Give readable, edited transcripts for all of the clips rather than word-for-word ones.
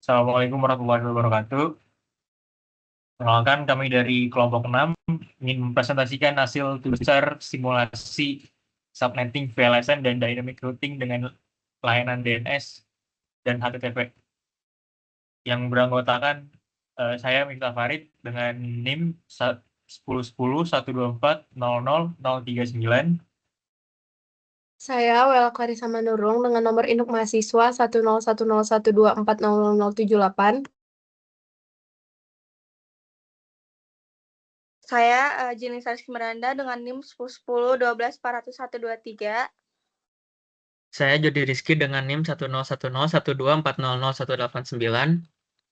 Assalamualaikum warahmatullahi wabarakatuh. Perkenalkan, kami dari kelompok 6 ingin mempresentasikan hasil besar simulasi subnetting VLSN dan dynamic routing dengan layanan DNS dan HTTP yang beranggotakan saya Miftah Farid dengan NIM 101012400039. Saya Wel Clarissa Manurung dengan nomor induk mahasiswa 10101240078. Saya Jini Rizky Miranda dengan NIM 1010124123. Saya Jody Rizky dengan NIM 101012400189.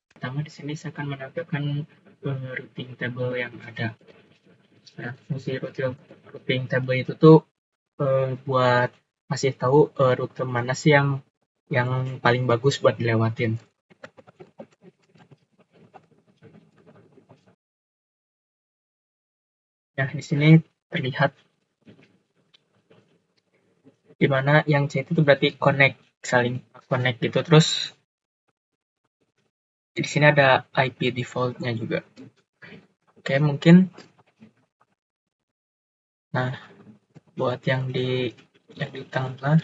Pertama di sini saya akan menampilkan routing table yang ada. Nah, fungsi routing table itu tuh buat kasih tahu rute mana sih yang paling bagus buat dilewatin. Nah, di sini terlihat di mana yang C itu berarti saling connect gitu. Terus di sini ada IP default-nya juga. Oke, mungkin nah buat yang di tengah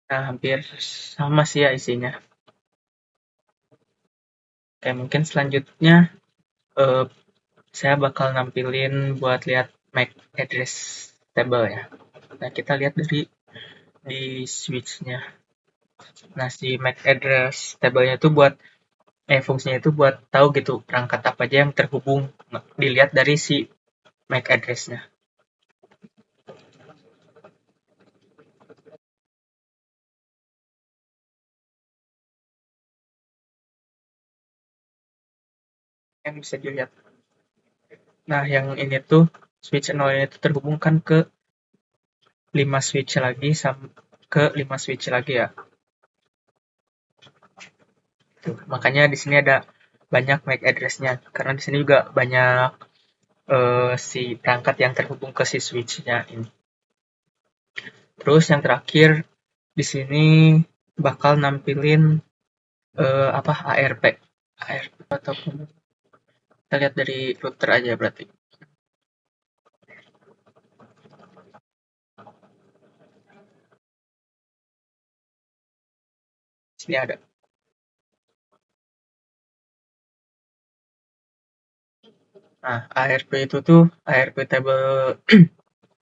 nah hampir sama sih ya isinya. Oke, mungkin selanjutnya saya bakal nampilin buat lihat MAC address table ya. Nah, kita lihat di switch-nya. Nah, si MAC address table-nya itu fungsinya itu buat tahu gitu perangkat apa aja yang terhubung, dilihat dari si MAC address-nya. Yang bisa dilihat. Nah, yang ini tuh switch 0 itu terhubungkan ke 5 switch lagi ke 5 switch lagi ya. Tuh, makanya di sini ada banyak MAC address-nya karena di sini juga banyak si perangkat yang terhubung ke si switch-nya ini. Terus yang terakhir di sini bakal nampilin ARP ataupun kita lihat dari router aja berarti. Sini ada. Nah, ARP table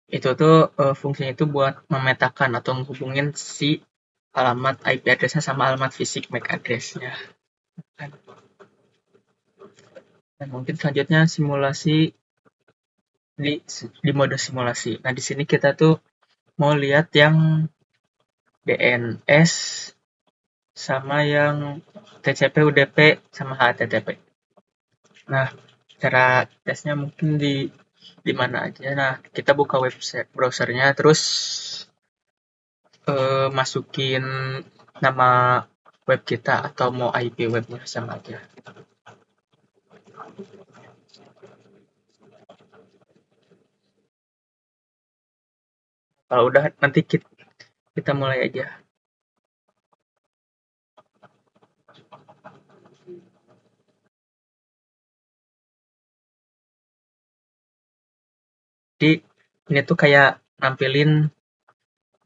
itu tuh fungsinya itu buat memetakan atau menghubungin si alamat IP address-nya sama alamat fisik MAC address-nya. Dan mungkin selanjutnya simulasi di mode simulasi. Nah, di sini kita tuh mau lihat yang DNS sama yang TCP, UDP sama HTTP. Nah, cara tesnya mungkin di mana aja. Nah, kita buka website browsernya, terus masukin nama web kita atau mau IP webnya sama aja. Kalau udah nanti kita mulai aja. Jadi ini tuh kayak nampilin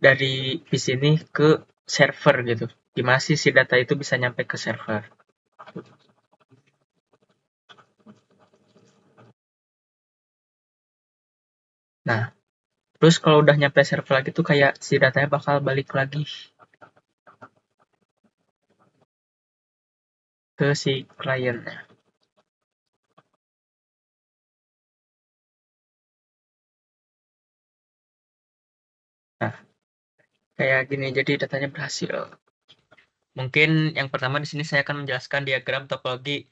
dari PC ini ke server gitu. Gimana sih si data itu bisa nyampe ke server? Nah, terus kalau udah nyampe server lagi tuh kayak si datanya bakal balik lagi ke si kliennya. Nah, kayak gini, jadi datanya berhasil. Mungkin yang pertama di sini saya akan menjelaskan diagram topologi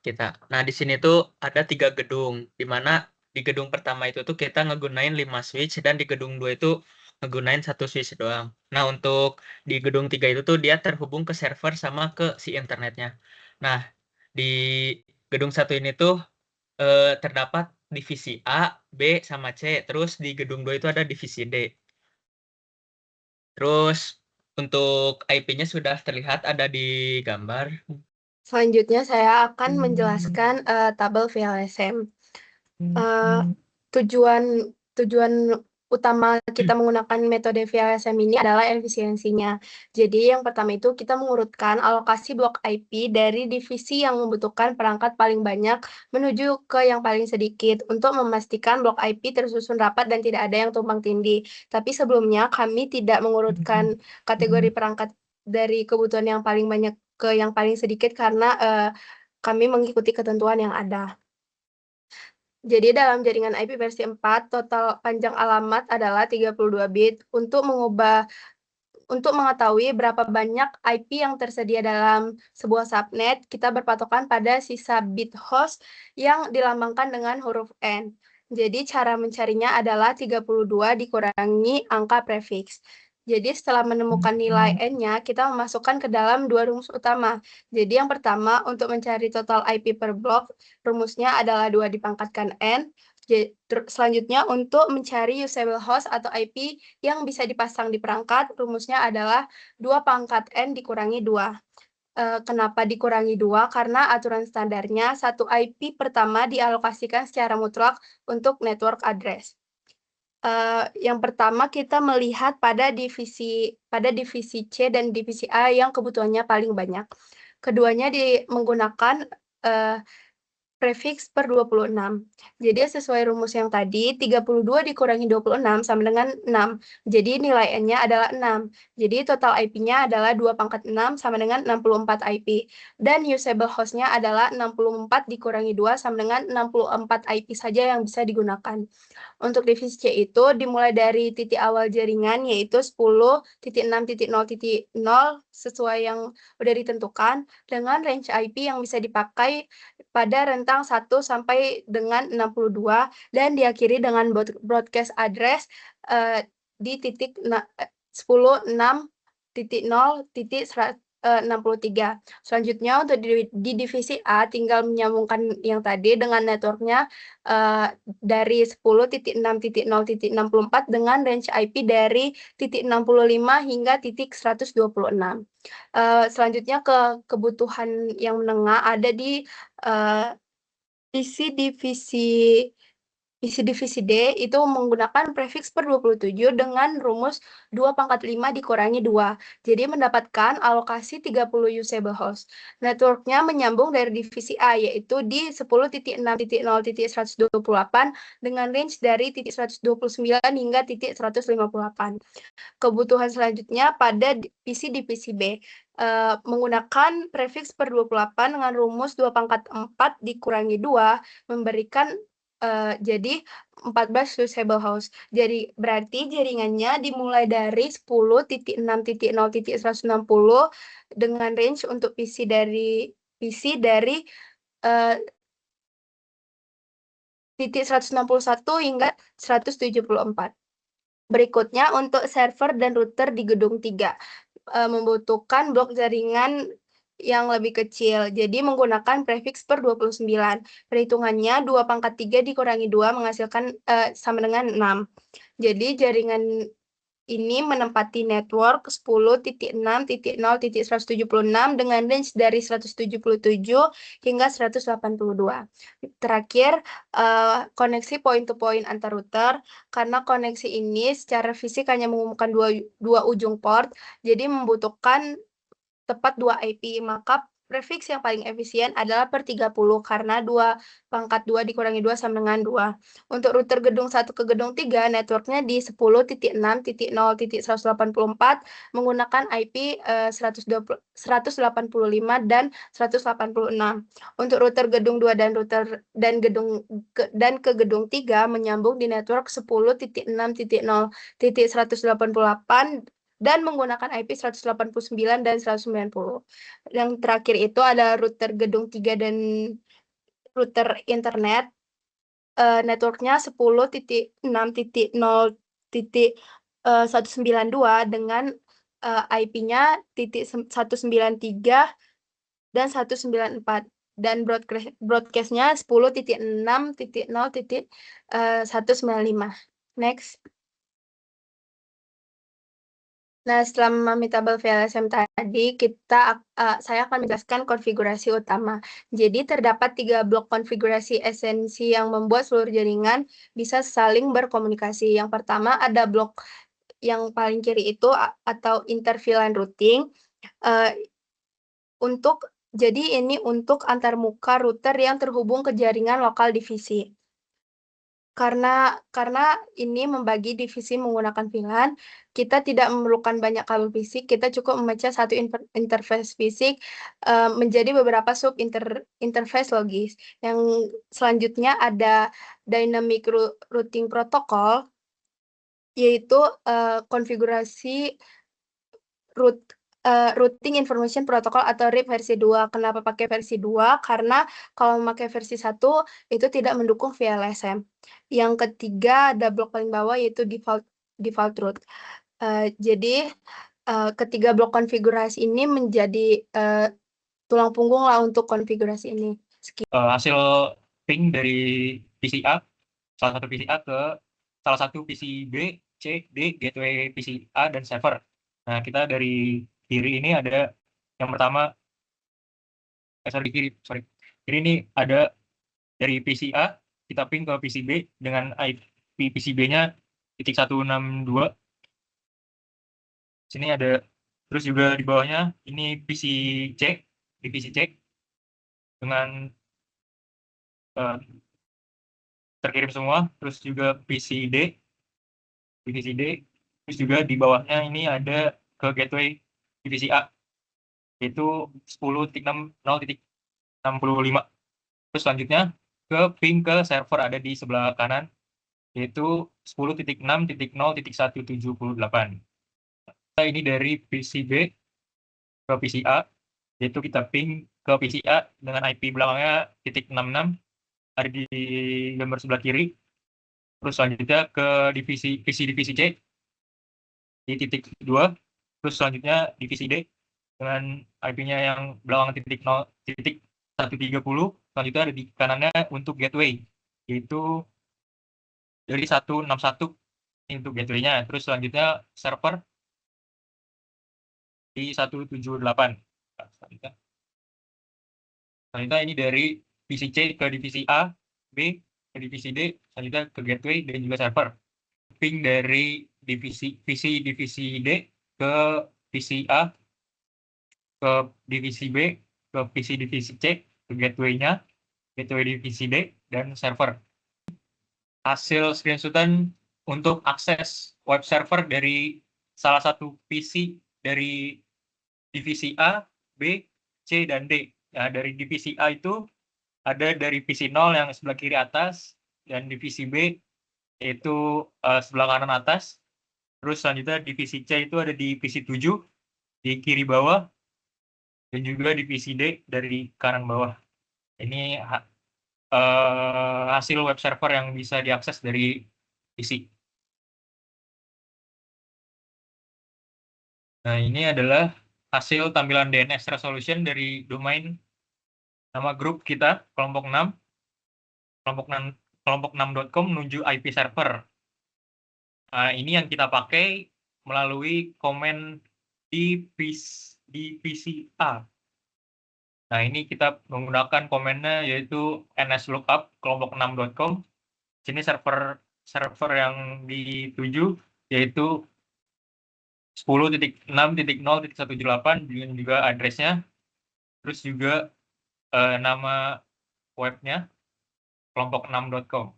kita. Nah, di sini tuh ada 3 gedung, di mana di gedung pertama itu tuh kita ngegunain 5 switch dan di gedung 2 itu ngegunain 1 switch doang. Nah, untuk di gedung 3 itu tuh dia terhubung ke server sama ke si internetnya. Nah, di gedung 1 ini tuh terdapat divisi A, B, sama C. Terus di gedung 2 itu ada divisi D. Terus untuk IP-nya sudah terlihat ada di gambar. Selanjutnya saya akan menjelaskan tabel VLSM. Tujuan utama kita menggunakan metode VLSM ini adalah efisiensinya. Jadi yang pertama itu kita mengurutkan alokasi blok IP dari divisi yang membutuhkan perangkat paling banyak menuju ke yang paling sedikit untuk memastikan blok IP tersusun rapat dan tidak ada yang tumpang tindih. Tapi sebelumnya kami tidak mengurutkan kategori perangkat dari kebutuhan yang paling banyak ke yang paling sedikit karena kami mengikuti ketentuan yang ada. Jadi dalam jaringan IP versi 4, total panjang alamat adalah 32 bit. Untuk mengetahui berapa banyak IP yang tersedia dalam sebuah subnet, kita berpatokan pada sisa bit host yang dilambangkan dengan huruf N. Jadi cara mencarinya adalah 32 dikurangi angka prefiks. Jadi setelah menemukan nilai N-nya, kita memasukkan ke dalam dua rumus utama. Jadi yang pertama, untuk mencari total IP per blok, rumusnya adalah 2 dipangkatkan N. Selanjutnya, untuk mencari usable host atau IP yang bisa dipasang di perangkat, rumusnya adalah 2 pangkat N dikurangi 2. Kenapa dikurangi 2? Karena aturan standarnya, satu IP pertama dialokasikan secara mutlak untuk network address. Yang pertama kita melihat pada divisi C dan divisi A yang kebutuhannya paling banyak. Keduanya menggunakan prefiks per 26. Jadi sesuai rumus yang tadi, 32 dikurangi 26 sama dengan 6. Jadi nilai N-nya adalah 6. Jadi total IP-nya adalah 2 pangkat 6 sama dengan 64 IP. Dan usable host-nya adalah 64 dikurangi 2 sama dengan 64 IP saja yang bisa digunakan. Untuk divisi C itu dimulai dari titik awal jaringan yaitu 10.6.0.0 sesuai yang sudah ditentukan dengan range IP yang bisa dipakai pada rentang 1 sampai dengan 62 dan diakhiri dengan broadcast address di titik 10.6.0.63. Selanjutnya untuk di divisi A tinggal menyambungkan yang tadi dengan networknya dari 10.6.0.64 dengan range IP dari titik 65 hingga titik 126. Selanjutnya ke kebutuhan yang menengah ada di isi divisi D itu menggunakan prefiks per 27 dengan rumus 2 pangkat 5 dikurangi 2. Jadi mendapatkan alokasi 30 usable host. Networknya menyambung dari divisi A yaitu di 10.6.0.128 dengan range dari titik 129 hingga titik 158. Kebutuhan selanjutnya pada divisi B. Menggunakan prefiks per 28 dengan rumus 2 pangkat 4 dikurangi 2 memberikan jadi 14 usable host. Jadi berarti jaringannya dimulai dari 10.6.0.160 dengan range untuk PC dari titik 161 hingga 174. Berikutnya untuk server dan router di gedung 3 membutuhkan blok jaringan yang lebih kecil. Jadi menggunakan prefiks per 29. Perhitungannya 2 pangkat 3 dikurangi 2 menghasilkan sama dengan 6. Jadi jaringan ini menempati network 10.6.0.176 dengan range dari 177 hingga 182. Terakhir, koneksi point-to-point antar router. Karena koneksi ini secara fisik hanya menghubungkan dua ujung port, jadi membutuhkan tepat 2 IP, maka prefiks yang paling efisien adalah per 30 karena 2 pangkat 2 dikurangi 2 sama dengan 2. Untuk router gedung 1 ke gedung 3, networknya di 10.6.0.184 menggunakan IP 185 dan 186. Untuk router gedung 2 dan ke gedung 3 menyambung di network 10.6.0.188 dan menggunakan IP 189 dan 190. Yang terakhir itu ada router gedung 3 dan router internet. Networknya 10.6.0.192 dengan IP-nya 193 dan 194. dan broadcast-nya 10.6.0.195. Next. Nah, setelah memahami tabel VLSM tadi, saya akan menjelaskan konfigurasi utama. Jadi, terdapat 3 blok konfigurasi esensi yang membuat seluruh jaringan bisa saling berkomunikasi. Yang pertama, ada blok yang paling kiri itu atau inter-VLAN routing. Jadi, ini untuk antarmuka router yang terhubung ke jaringan lokal divisi. Karena ini membagi divisi menggunakan VLAN, kita tidak memerlukan banyak kabel fisik, kita cukup memecah satu interface fisik menjadi beberapa sub interface logis. Yang selanjutnya ada dynamic routing protocol, yaitu konfigurasi routing information protocol atau RIP versi 2. Kenapa pakai versi 2? Karena kalau memakai versi 1 itu tidak mendukung VLSM. Yang ketiga ada blok paling bawah yaitu default route. Jadi ketiga blok konfigurasi ini menjadi tulang punggung lah untuk konfigurasi ini. Hasil ping dari PCA, salah satu PCA ke salah satu PCB, C, D, gateway PCA dan server. Nah, kita dari kiri ini ada yang pertama, di kiri, sorry. Jadi ini ada dari PCA, kita ping ke PCB dengan IP PCB-nya .162. Sini ada, terus juga di bawahnya ini PC C, divisi C dengan terkirim semua, terus juga PCD, divisi D, terus juga di bawahnya ini ada ke gateway divisi A, yaitu 10.0.65. Terus selanjutnya ke ping ke server ada di sebelah kanan, yaitu 10.6.0.178. Ini dari PCB ke PCA, yaitu kita ping ke PCA dengan IP belakangnya .66, ada di gambar sebelah kiri. Terus selanjutnya ke divisi C di .2, terus selanjutnya divisi D dengan IP-nya yang belakang .130, selanjutnya ada di kanannya untuk gateway, yaitu dari 161 untuk gateway-nya, terus selanjutnya server di 178. Selanjutnya ini dari divisi C ke divisi A, B ke divisi D, selanjutnya ke gateway dan juga server. Ping dari divisi D ke divisi A, ke divisi B, ke divisi C, ke gateway-nya, gateway divisi D, dan server. Hasil screenshotan untuk akses web server dari salah satu PC dari divisi A, B, C, dan D. Nah, dari divisi A itu ada dari PC 0 yang sebelah kiri atas, dan divisi B yaitu sebelah kanan atas. Terus selanjutnya divisi C itu ada di PC 7 di kiri bawah, dan juga divisi D dari kanan bawah. Ini hasil web server yang bisa diakses dari PC. Nah, ini adalah hasil tampilan DNS resolution dari domain nama grup kita, kelompok 6, kelompok 6.com menuju IP server. Nah, ini yang kita pakai melalui komen di PCA. Nah, ini kita menggunakan komennya yaitu nslookup kelompok 6.com. Sini server yang dituju yaitu 10.6.0.178 dengan juga address-nya, terus juga nama webnya kelompok 6.com.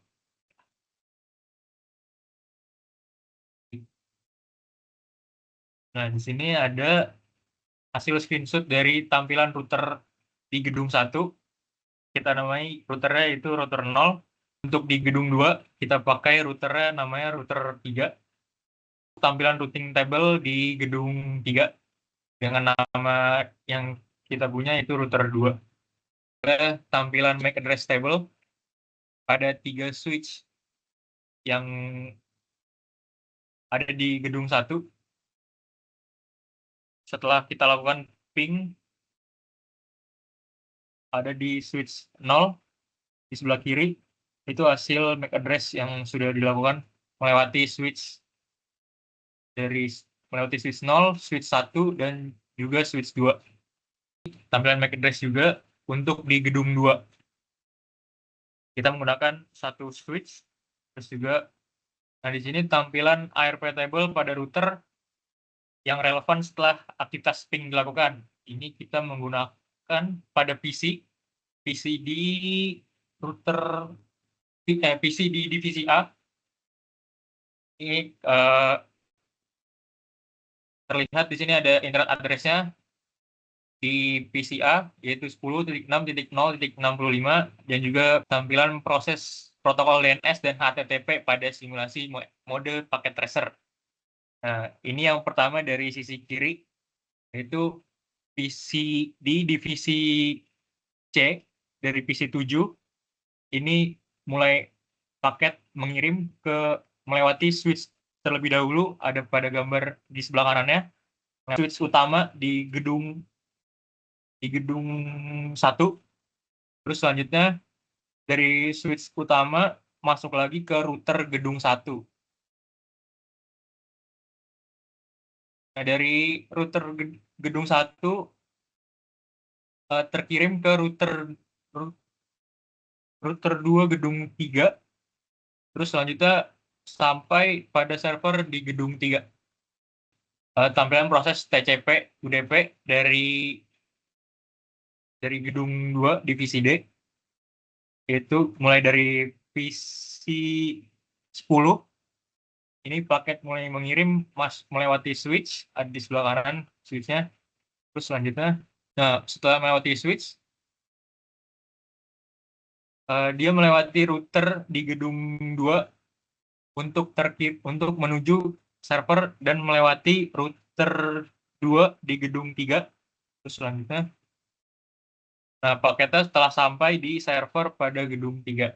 Nah, di sini ada hasil screenshot dari tampilan router di gedung 1. Kita namai routernya itu router 0. Untuk di gedung 2, kita pakai routernya namanya router 3. Tampilan routing table di gedung 3 dengan nama yang kita punya itu router 2. Tampilan MAC address table ada 3 switch yang ada di gedung 1. Setelah kita lakukan ping ada di switch 0 di sebelah kiri. Itu hasil MAC address yang sudah dilakukan melewati switch 0, switch 1, dan juga switch 2. Tampilan MAC address juga untuk di gedung 2. Kita menggunakan satu switch, terus juga nah di sini tampilan ARP table pada router yang relevan setelah aktivitas ping dilakukan. Ini kita menggunakan pada PC di router PC di divisi A. Ini terlihat di sini ada internet address-nya di PCA yaitu 10.6.0.65 dan juga tampilan proses protokol DNS dan HTTP pada simulasi mode paket tracer. Nah, ini yang pertama dari sisi kiri, yaitu PC di divisi C dari PC 7. Ini mulai paket mengirim melewati switch terlebih dahulu, ada pada gambar di sebelah kanannya. Nah, switch utama di gedung 1. Terus selanjutnya dari switch utama masuk lagi ke router gedung 1. Nah, dari router gedung 1 terkirim ke router 2 gedung 3. Terus selanjutnya sampai pada server di gedung 3. Tampilan proses TCP UDP dari gedung 2 divisi D, itu mulai dari PC 10. Ini paket mulai mengirim melewati switch, ada di sebelah kanan switchnya. Terus selanjutnya, nah setelah melewati switch, dia melewati router di gedung 2 untuk menuju server dan melewati router 2 di gedung 3. Terus selanjutnya, nah paketnya setelah sampai di server pada gedung 3.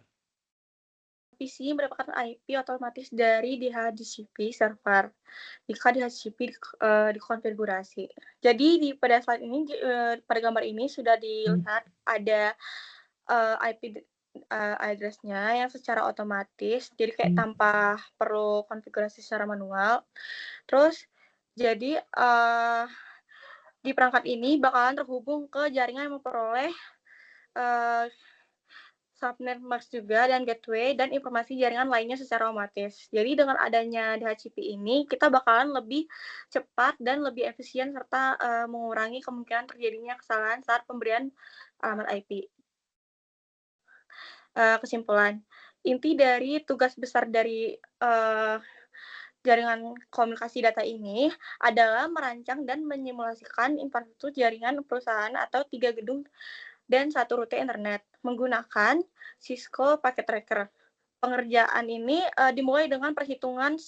PC mendapatkan IP otomatis dari DHCP server jika DHCP dikonfigurasi. Jadi pada slide ini, pada gambar ini sudah dilihat ada IP address-nya yang secara otomatis, jadi kayak tanpa perlu konfigurasi secara manual. Terus jadi di perangkat ini bakalan terhubung ke jaringan yang memperoleh subnet mask juga dan gateway dan informasi jaringan lainnya secara otomatis. Jadi dengan adanya DHCP ini kita bakalan lebih cepat dan lebih efisien serta mengurangi kemungkinan terjadinya kesalahan saat pemberian alamat IP. Kesimpulan, inti dari tugas besar dari jaringan komunikasi data ini adalah merancang dan menyimulasikan infrastruktur jaringan perusahaan atau 3 gedung dan 1 rute internet menggunakan Cisco Packet Tracker. Pengerjaan ini dimulai dengan perhitungan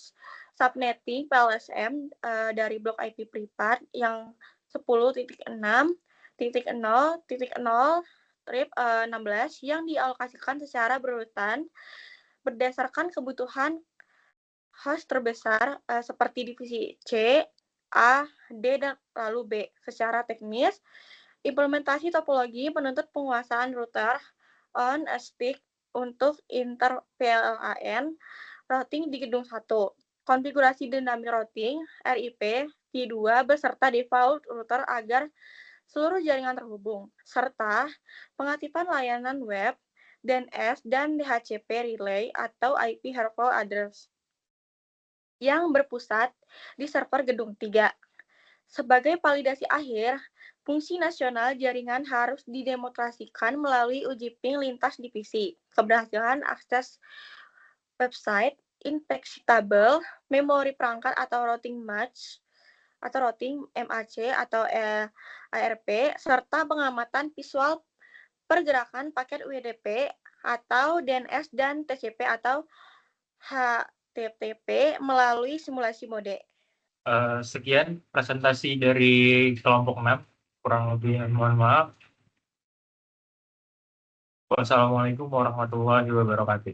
subnetting PLSM dari blok IP privat yang 10.6.0.0/16 yang dialokasikan secara berurutan berdasarkan kebutuhan host terbesar seperti divisi C, A, D, dan lalu B. Secara teknis, implementasi topologi menuntut penguasaan router on a stick untuk inter-PLAN routing di gedung 1, konfigurasi dynamic routing RIP V2 beserta default router agar seluruh jaringan terhubung, serta pengaktifan layanan web, DNS, dan DHCP relay atau IP Harpal Address yang berpusat di server gedung 3. Sebagai validasi akhir, fungsi nasional jaringan harus didemonstrasikan melalui uji ping lintas divisi, keberhasilan akses website, infeksi tabel, memori perangkat atau routing match, atau routing MAC atau ARP, serta pengamatan visual pergerakan paket UDP atau DNS dan TCP atau HTTP melalui simulasi mode. Sekian presentasi dari kelompok 6. Kurang lebih mohon maaf. Wassalamualaikum warahmatullahi wabarakatuh.